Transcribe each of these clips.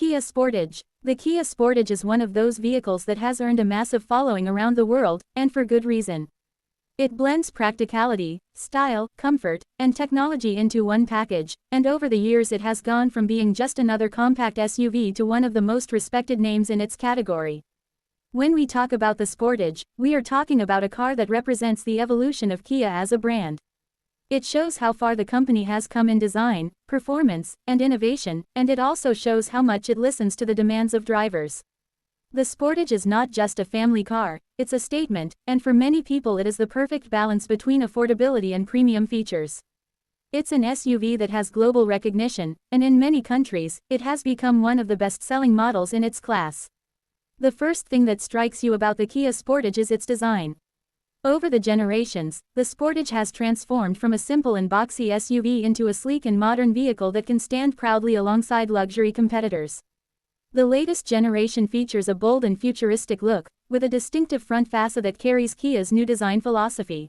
Kia Sportage. The Kia Sportage is one of those vehicles that has earned a massive following around the world, and for good reason. It blends practicality, style, comfort, and technology into one package, and over the years it has gone from being just another compact SUV to one of the most respected names in its category. When we talk about the Sportage, we are talking about a car that represents the evolution of Kia as a brand. It shows how far the company has come in design, performance, and innovation, and it also shows how much it listens to the demands of drivers. The Sportage is not just a family car, it's a statement, and for many people it is the perfect balance between affordability and premium features. It's an SUV that has global recognition, and in many countries, it has become one of the best-selling models in its class. The first thing that strikes you about the Kia Sportage is its design. Over the generations, the Sportage has transformed from a simple and boxy SUV into a sleek and modern vehicle that can stand proudly alongside luxury competitors. The latest generation features a bold and futuristic look, with a distinctive front fascia that carries Kia's new design philosophy.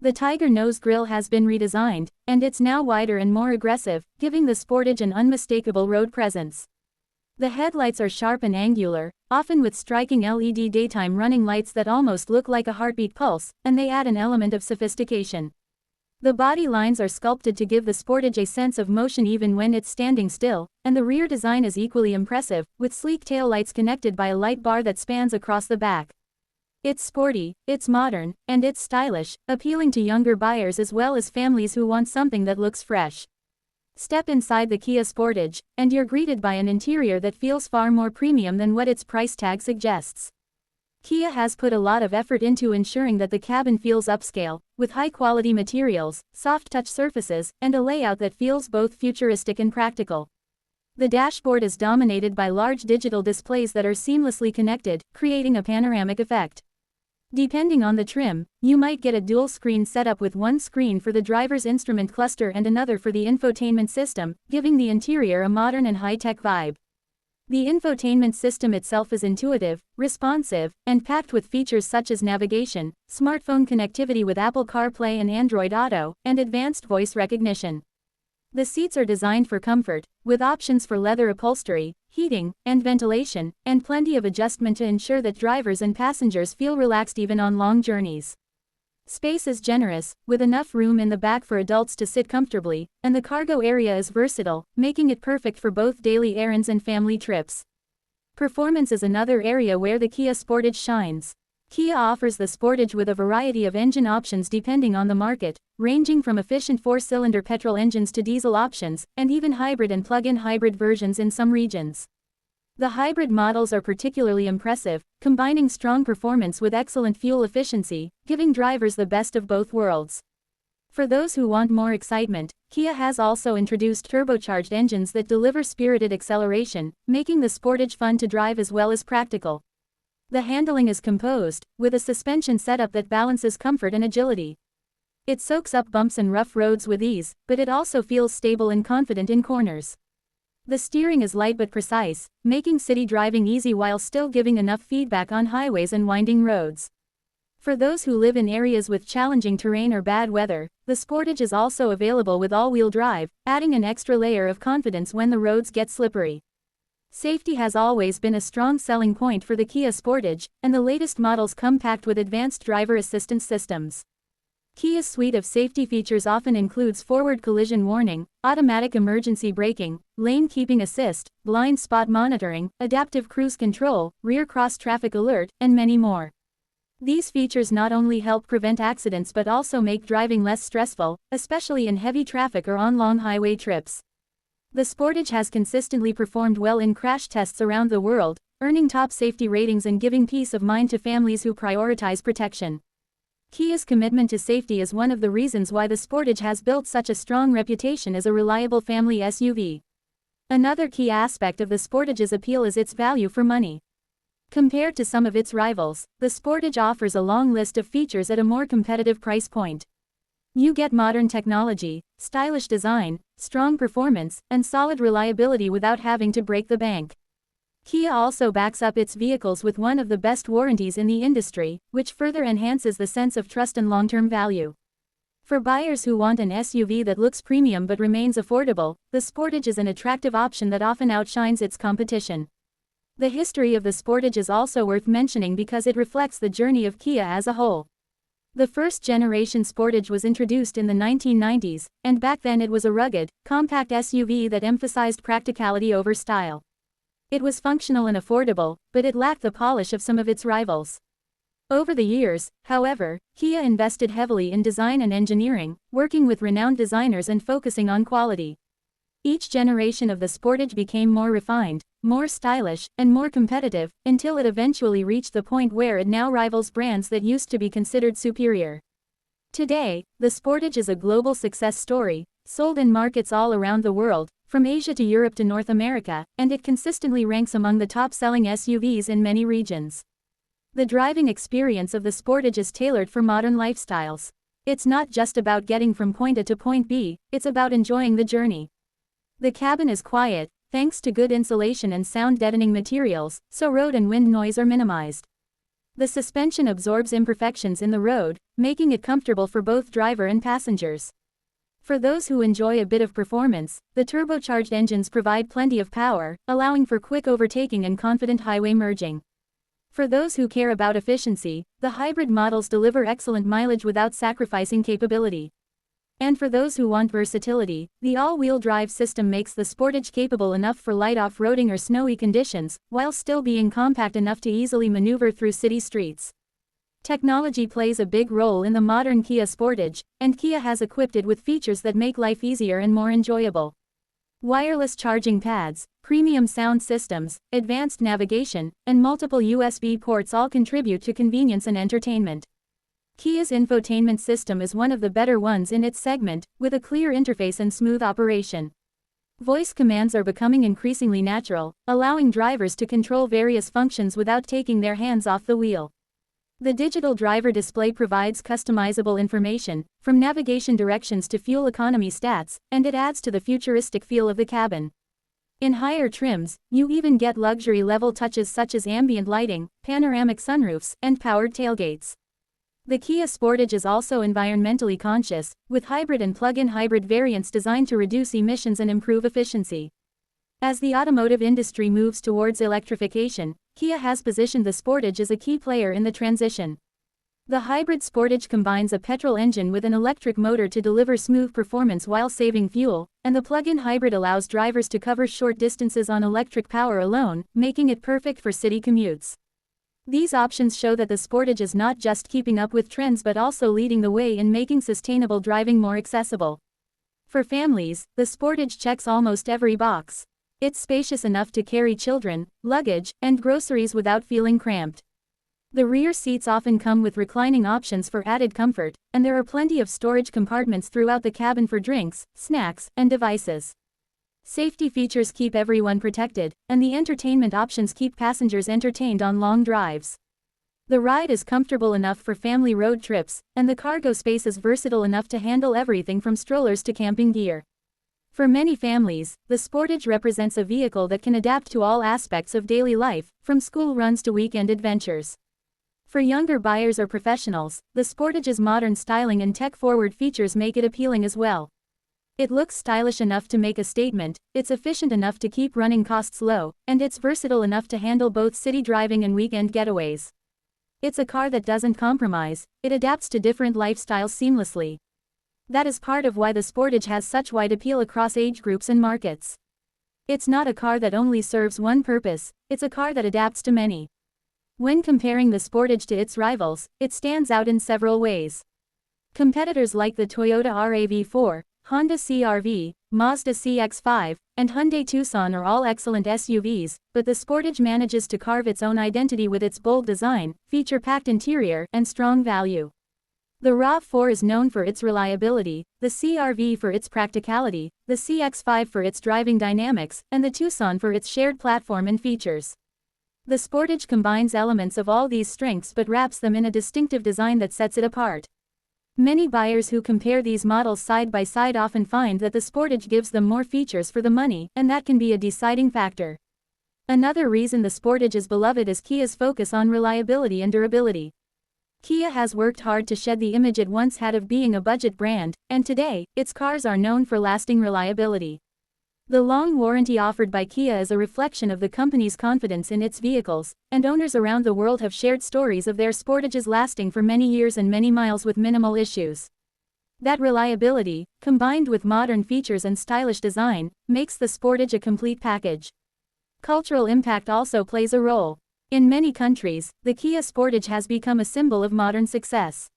The Tiger nose grille has been redesigned, and it's now wider and more aggressive, giving the Sportage an unmistakable road presence. The headlights are sharp and angular, often with striking LED daytime running lights that almost look like a heartbeat pulse, and they add an element of sophistication. The body lines are sculpted to give the Sportage a sense of motion even when it's standing still, and the rear design is equally impressive, with sleek taillights connected by a light bar that spans across the back. It's sporty, it's modern, and it's stylish, appealing to younger buyers as well as families who want something that looks fresh. Step inside the Kia Sportage, and you're greeted by an interior that feels far more premium than what its price tag suggests. Kia has put a lot of effort into ensuring that the cabin feels upscale, with high-quality materials, soft-touch surfaces, and a layout that feels both futuristic and practical. The dashboard is dominated by large digital displays that are seamlessly connected, creating a panoramic effect. Depending on the trim, you might get a dual-screen setup with one screen for the driver's instrument cluster and another for the infotainment system, giving the interior a modern and high-tech vibe. The infotainment system itself is intuitive, responsive, and packed with features such as navigation, smartphone connectivity with Apple CarPlay and Android Auto, and advanced voice recognition. The seats are designed for comfort, with options for leather upholstery, heating, and ventilation, and plenty of adjustment to ensure that drivers and passengers feel relaxed even on long journeys. Space is generous, with enough room in the back for adults to sit comfortably, and the cargo area is versatile, making it perfect for both daily errands and family trips. Performance is another area where the Kia Sportage shines. Kia offers the Sportage with a variety of engine options depending on the market, ranging from efficient 4-cylinder petrol engines to diesel options, and even hybrid and plug-in hybrid versions in some regions. The hybrid models are particularly impressive, combining strong performance with excellent fuel efficiency, giving drivers the best of both worlds. For those who want more excitement, Kia has also introduced turbocharged engines that deliver spirited acceleration, making the Sportage fun to drive as well as practical. The handling is composed, with a suspension setup that balances comfort and agility. It soaks up bumps and rough roads with ease, but it also feels stable and confident in corners. The steering is light but precise, making city driving easy while still giving enough feedback on highways and winding roads. For those who live in areas with challenging terrain or bad weather, the Sportage is also available with all-wheel drive, adding an extra layer of confidence when the roads get slippery. Safety has always been a strong selling point for the Kia Sportage, and the latest models come packed with advanced driver assistance systems. Kia's suite of safety features often includes forward collision warning, automatic emergency braking, lane keeping assist, blind spot monitoring, adaptive cruise control, rear cross-traffic alert, and many more. These features not only help prevent accidents but also make driving less stressful, especially in heavy traffic or on long highway trips. The Sportage has consistently performed well in crash tests around the world, earning top safety ratings and giving peace of mind to families who prioritize protection. Kia's commitment to safety is one of the reasons why the Sportage has built such a strong reputation as a reliable family SUV. Another key aspect of the Sportage's appeal is its value for money. Compared to some of its rivals, the Sportage offers a long list of features at a more competitive price point. You get modern technology, stylish design, strong performance, and solid reliability without having to break the bank. Kia also backs up its vehicles with one of the best warranties in the industry, which further enhances the sense of trust and long-term value. For buyers who want an SUV that looks premium but remains affordable, the Sportage is an attractive option that often outshines its competition. The history of the Sportage is also worth mentioning because it reflects the journey of Kia as a whole. The first-generation Sportage was introduced in the 1990s, and back then it was a rugged, compact SUV that emphasized practicality over style. It was functional and affordable, but it lacked the polish of some of its rivals. Over the years, however, Kia invested heavily in design and engineering, working with renowned designers and focusing on quality. Each generation of the Sportage became more refined, more stylish, and more competitive, until it eventually reached the point where it now rivals brands that used to be considered superior. Today, the Sportage is a global success story, sold in markets all around the world, from Asia to Europe to North America, and it consistently ranks among the top-selling SUVs in many regions. The driving experience of the Sportage is tailored for modern lifestyles. It's not just about getting from point A to point B, it's about enjoying the journey. The cabin is quiet, thanks to good insulation and sound-deadening materials, so road and wind noise are minimized. The suspension absorbs imperfections in the road, making it comfortable for both driver and passengers. For those who enjoy a bit of performance, the turbocharged engines provide plenty of power, allowing for quick overtaking and confident highway merging. For those who care about efficiency, the hybrid models deliver excellent mileage without sacrificing capability. And for those who want versatility, the all-wheel drive system makes the Sportage capable enough for light off-roading or snowy conditions, while still being compact enough to easily maneuver through city streets. Technology plays a big role in the modern Kia Sportage, and Kia has equipped it with features that make life easier and more enjoyable. Wireless charging pads, premium sound systems, advanced navigation, and multiple USB ports all contribute to convenience and entertainment. Kia's infotainment system is one of the better ones in its segment, with a clear interface and smooth operation. Voice commands are becoming increasingly natural, allowing drivers to control various functions without taking their hands off the wheel. The digital driver display provides customizable information, from navigation directions to fuel economy stats, and it adds to the futuristic feel of the cabin. In higher trims, you even get luxury-level touches such as ambient lighting, panoramic sunroofs, and powered tailgates. The Kia Sportage is also environmentally conscious, with hybrid and plug-in hybrid variants designed to reduce emissions and improve efficiency. As the automotive industry moves towards electrification, Kia has positioned the Sportage as a key player in the transition. The hybrid Sportage combines a petrol engine with an electric motor to deliver smooth performance while saving fuel, and the plug-in hybrid allows drivers to cover short distances on electric power alone, making it perfect for city commutes. These options show that the Sportage is not just keeping up with trends but also leading the way in making sustainable driving more accessible. For families, the Sportage checks almost every box. It's spacious enough to carry children, luggage, and groceries without feeling cramped. The rear seats often come with reclining options for added comfort, and there are plenty of storage compartments throughout the cabin for drinks, snacks, and devices. Safety features keep everyone protected, and the entertainment options keep passengers entertained on long drives. The ride is comfortable enough for family road trips, and the cargo space is versatile enough to handle everything from strollers to camping gear. For many families, the Sportage represents a vehicle that can adapt to all aspects of daily life, from school runs to weekend adventures. For younger buyers or professionals, the Sportage's modern styling and tech-forward features make it appealing as well. It looks stylish enough to make a statement, it's efficient enough to keep running costs low, and it's versatile enough to handle both city driving and weekend getaways. It's a car that doesn't compromise, it adapts to different lifestyles seamlessly. That is part of why the Sportage has such wide appeal across age groups and markets. It's not a car that only serves one purpose, it's a car that adapts to many. When comparing the Sportage to its rivals, it stands out in several ways. Competitors like the Toyota RAV4, Honda CR-V, Mazda CX-5, and Hyundai Tucson are all excellent SUVs, but the Sportage manages to carve its own identity with its bold design, feature-packed interior, and strong value. The RAV4 is known for its reliability, the CR-V for its practicality, the CX-5 for its driving dynamics, and the Tucson for its shared platform and features. The Sportage combines elements of all these strengths but wraps them in a distinctive design that sets it apart. Many buyers who compare these models side by side often find that the Sportage gives them more features for the money, and that can be a deciding factor. Another reason the Sportage is beloved is Kia's focus on reliability and durability. Kia has worked hard to shed the image it once had of being a budget brand, and today, its cars are known for lasting reliability. The long warranty offered by Kia is a reflection of the company's confidence in its vehicles, and owners around the world have shared stories of their Sportages lasting for many years and many miles with minimal issues. That reliability, combined with modern features and stylish design, makes the Sportage a complete package. Cultural impact also plays a role. In many countries, the Kia Sportage has become a symbol of modern success.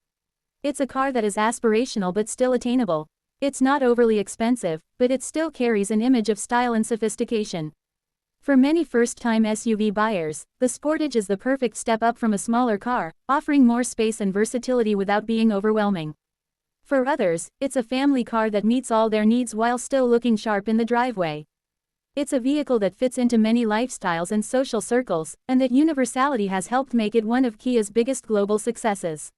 It's a car that is aspirational but still attainable. It's not overly expensive, but it still carries an image of style and sophistication. For many first-time SUV buyers, the Sportage is the perfect step up from a smaller car, offering more space and versatility without being overwhelming. For others, it's a family car that meets all their needs while still looking sharp in the driveway. It's a vehicle that fits into many lifestyles and social circles, and that universality has helped make it one of Kia's biggest global successes.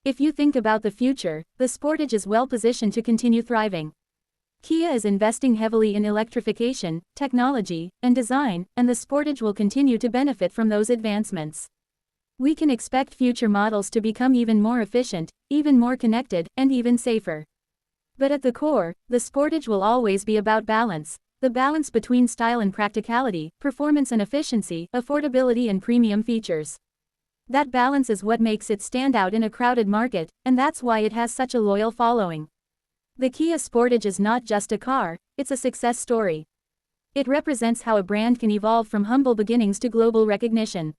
If you think about the future, the Sportage is well positioned to continue thriving. Kia is investing heavily in electrification, technology, and design, and the Sportage will continue to benefit from those advancements. We can expect future models to become even more efficient, even more connected, and even safer. But at the core, the Sportage will always be about balance. The balance between style and practicality, performance and efficiency, affordability and premium features. That balance is what makes it stand out in a crowded market, and that's why it has such a loyal following. The Kia Sportage is not just a car, it's a success story. It represents how a brand can evolve from humble beginnings to global recognition.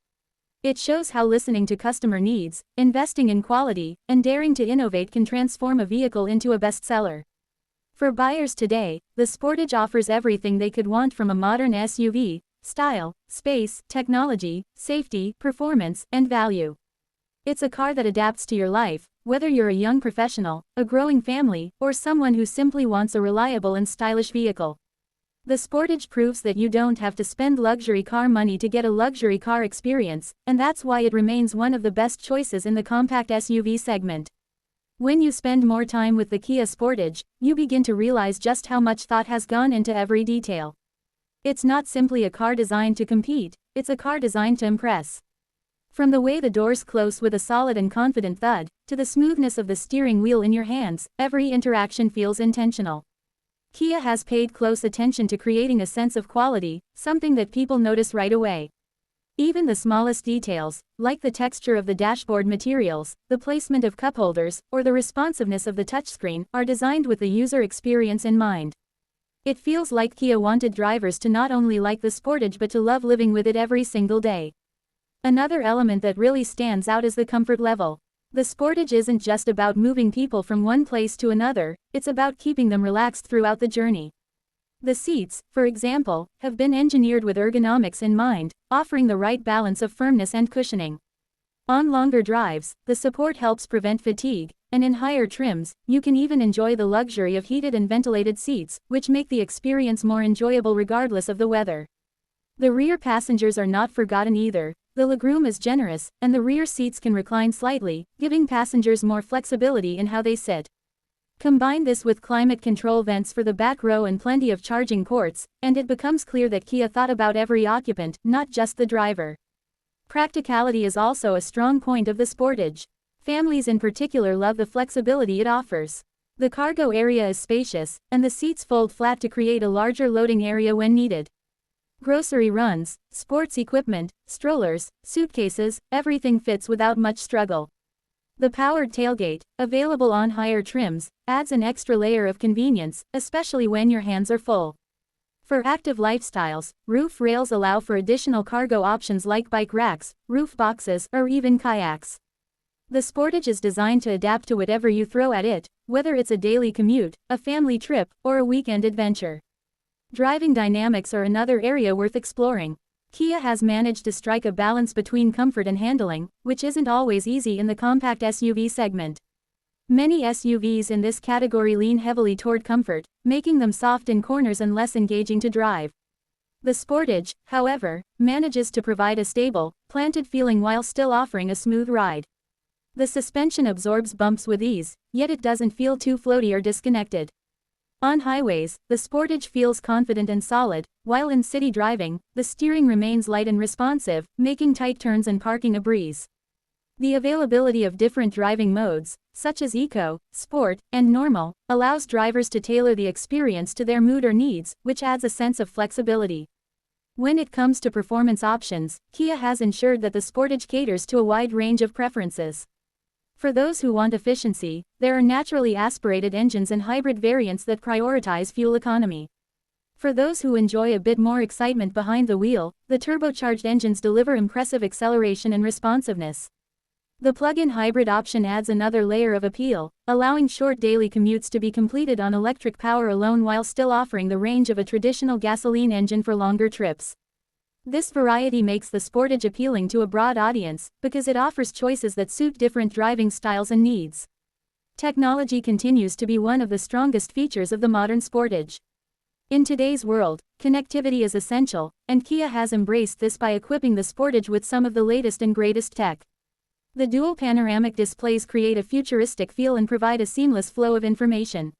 It shows how listening to customer needs, investing in quality, and daring to innovate can transform a vehicle into a bestseller. For buyers today, the Sportage offers everything they could want from a modern SUV: style, space, technology, safety, performance, and value. It's a car that adapts to your life, whether you're a young professional, a growing family, or someone who simply wants a reliable and stylish vehicle. The Sportage proves that you don't have to spend luxury car money to get a luxury car experience, and that's why it remains one of the best choices in the compact SUV segment. When you spend more time with the Kia Sportage, you begin to realize just how much thought has gone into every detail. It's not simply a car designed to compete, it's a car designed to impress. From the way the doors close with a solid and confident thud, to the smoothness of the steering wheel in your hands, every interaction feels intentional. Kia has paid close attention to creating a sense of quality, something that people notice right away. Even the smallest details, like the texture of the dashboard materials, the placement of cup holders, or the responsiveness of the touchscreen, are designed with the user experience in mind. It feels like Kia wanted drivers to not only like the Sportage but to love living with it every single day. Another element that really stands out is the comfort level. The Sportage isn't just about moving people from one place to another, it's about keeping them relaxed throughout the journey. The seats, for example, have been engineered with ergonomics in mind, offering the right balance of firmness and cushioning. On longer drives, the support helps prevent fatigue, and in higher trims, you can even enjoy the luxury of heated and ventilated seats, which make the experience more enjoyable regardless of the weather. The rear passengers are not forgotten either. The legroom is generous, and the rear seats can recline slightly, giving passengers more flexibility in how they sit. Combine this with climate control vents for the back row and plenty of charging ports, and it becomes clear that Kia thought about every occupant, not just the driver. Practicality is also a strong point of the Sportage. Families in particular love the flexibility it offers. The cargo area is spacious, and the seats fold flat to create a larger loading area when needed. Grocery runs, sports equipment, strollers, suitcases, everything fits without much struggle. The powered tailgate, available on higher trims, adds an extra layer of convenience, especially when your hands are full. For active lifestyles, roof rails allow for additional cargo options like bike racks, roof boxes, or even kayaks. The Sportage is designed to adapt to whatever you throw at it, whether it's a daily commute, a family trip, or a weekend adventure. Driving dynamics are another area worth exploring. Kia has managed to strike a balance between comfort and handling, which isn't always easy in the compact SUV segment. Many SUVs in this category lean heavily toward comfort, making them soft in corners and less engaging to drive. The Sportage, however, manages to provide a stable, planted feeling while still offering a smooth ride. The suspension absorbs bumps with ease, yet it doesn't feel too floaty or disconnected. On highways, the Sportage feels confident and solid, while in city driving, the steering remains light and responsive, making tight turns and parking a breeze. The availability of different driving modes, such as Eco, Sport, and Normal, allows drivers to tailor the experience to their mood or needs, which adds a sense of flexibility. When it comes to performance options, Kia has ensured that the Sportage caters to a wide range of preferences. For those who want efficiency, there are naturally aspirated engines and hybrid variants that prioritize fuel economy. For those who enjoy a bit more excitement behind the wheel, the turbocharged engines deliver impressive acceleration and responsiveness. The plug-in hybrid option adds another layer of appeal, allowing short daily commutes to be completed on electric power alone while still offering the range of a traditional gasoline engine for longer trips. This variety makes the Sportage appealing to a broad audience, because it offers choices that suit different driving styles and needs. Technology continues to be one of the strongest features of the modern Sportage. In today's world, connectivity is essential, and Kia has embraced this by equipping the Sportage with some of the latest and greatest tech. The dual panoramic displays create a futuristic feel and provide a seamless flow of information.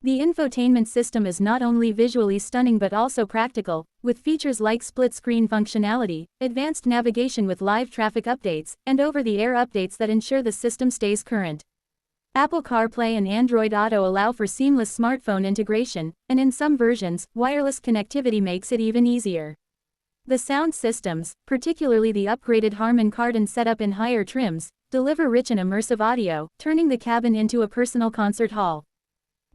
The infotainment system is not only visually stunning but also practical, with features like split-screen functionality, advanced navigation with live traffic updates, and over-the-air updates that ensure the system stays current. Apple CarPlay and Android Auto allow for seamless smartphone integration, and in some versions, wireless connectivity makes it even easier. The sound systems, particularly the upgraded Harman Kardon setup in higher trims, deliver rich and immersive audio, turning the cabin into a personal concert hall.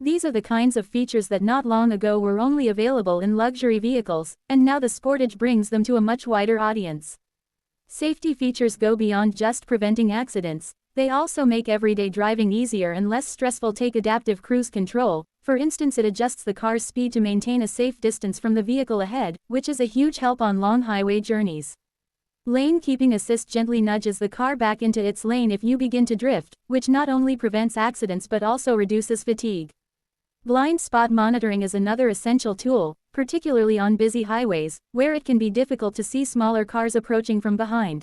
These are the kinds of features that not long ago were only available in luxury vehicles, and now the Sportage brings them to a much wider audience. Safety features go beyond just preventing accidents. They also make everyday driving easier and less stressful. Take adaptive cruise control. For instance, it adjusts the car's speed to maintain a safe distance from the vehicle ahead, which is a huge help on long highway journeys. Lane keeping assist gently nudges the car back into its lane if you begin to drift, which not only prevents accidents but also reduces fatigue. Blind spot monitoring is another essential tool, particularly on busy highways, where it can be difficult to see smaller cars approaching from behind.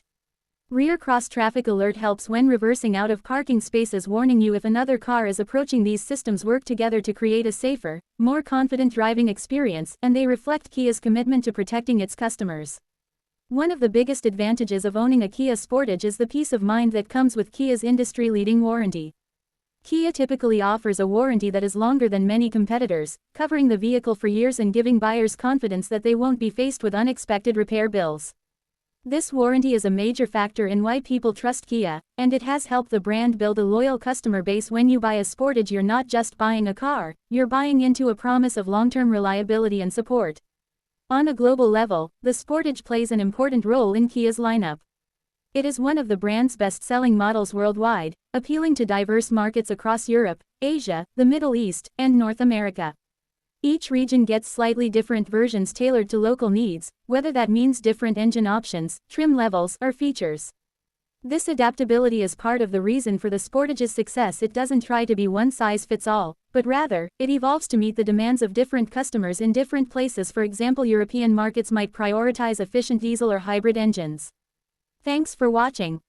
Rear cross traffic alert helps when reversing out of parking spaces, warning you if another car is approaching. These systems work together to create a safer, more confident driving experience, and they reflect Kia's commitment to protecting its customers. One of the biggest advantages of owning a Kia Sportage is the peace of mind that comes with Kia's industry-leading warranty. Kia typically offers a warranty that is longer than many competitors, covering the vehicle for years and giving buyers confidence that they won't be faced with unexpected repair bills. This warranty is a major factor in why people trust Kia, and it has helped the brand build a loyal customer base. When you buy a Sportage, you're not just buying a car, you're buying into a promise of long-term reliability and support. On a global level, the Sportage plays an important role in Kia's lineup. It is one of the brand's best-selling models worldwide, appealing to diverse markets across Europe, Asia, the Middle East, and North America. Each region gets slightly different versions tailored to local needs, whether that means different engine options, trim levels, or features. This adaptability is part of the reason for the Sportage's success. It doesn't try to be one size fits all, but rather, it evolves to meet the demands of different customers in different places. For example, European markets might prioritize efficient diesel or hybrid engines. Thanks for watching.